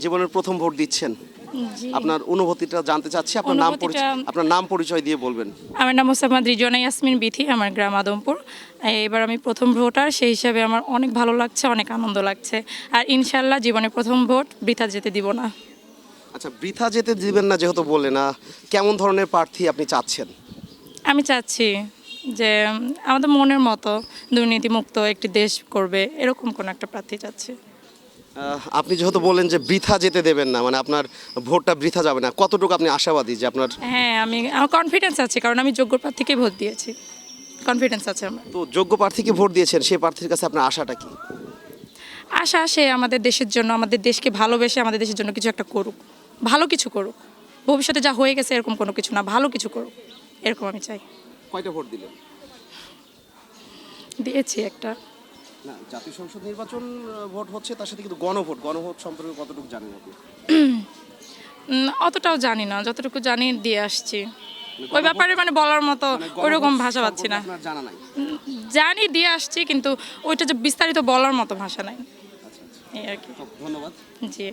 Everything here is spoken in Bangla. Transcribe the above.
জীবনের প্রথম ভোট দিচ্ছেন, জি। আপনার অনুভূতিটা জানতে চাচ্ছি। আপনার নাম পরিচয় দিয়ে বলবেন। আমার নাম মোসাম্মদ রিজওয়ানা ইয়াসমিন বিথি, আমার গ্রাম আদমপুর। এবার আমি প্রথম ভোটার, সেই হিসাবে আমার অনেক ভালো লাগছে, অনেক আনন্দ লাগছে। আর ইনশাল্লাহ জীবনে প্রথম ভোট বৃথা যেতে দিব না। আচ্ছা, বৃথা যেতে দিবেন না যেহেতু বললেন, কেমন ধরনের প্রার্থী আপনি চাচ্ছেন? আমি চাচ্ছি যে আমাদের মনের মতো দুর্নীতিমুক্ত একটি দেশ করবে, এরকম কোনো একটা প্রার্থী চাচ্ছি। আপনি যেহেতু বললেন যে বৃথা যেতে দেবেন না, মানে আপনার ভোটটা বৃথা যাবে না, কতটুকু আপনি আশাবাদী যে আপনার? হ্যাঁ, আমার কনফিডেন্স আছে, কারণ আমি যোগ্য প্রার্থীকে ভোট দিয়েছি। কনফিডেন্স আছে আমার। তো যোগ্য প্রার্থীকে ভোট দিয়েছেন, সেই প্রার্থীর কাছে আপনার আশাটা কি? আশা সে আমাদের দেশের জন্য, আমাদের দেশকে ভালোবেসে আমাদের দেশের জন্য কিছু একটা করুক, ভালো কিছু করুক। ভবিষ্যতে যা হয়ে গেছে এরকম কোনো কিছু না, ভালো কিছু করুক, এরকম আমি চাই। কয়টা ভোট দিলেন? দিয়েছি একটা। না, জাতীয় সংসদ নির্বাচন ভোট হচ্ছে, তার সাথে কিন্তু গণভোট সম্পর্কে কতটুকু জানেন আপনি? অতটাও জানি না, যতটুকু জানি দিয়ে আসছি। ওই ব্যাপারে মানে বলার মতো ওইরকম ভাষা পাচ্ছি না। আপনার জানা নাই? জানি দিয়ে আসছি, কিন্তু ওইটা যে বিস্তারিত বলার মতো ভাষা নাই, এই আর কি। ধন্যবাদ। জি।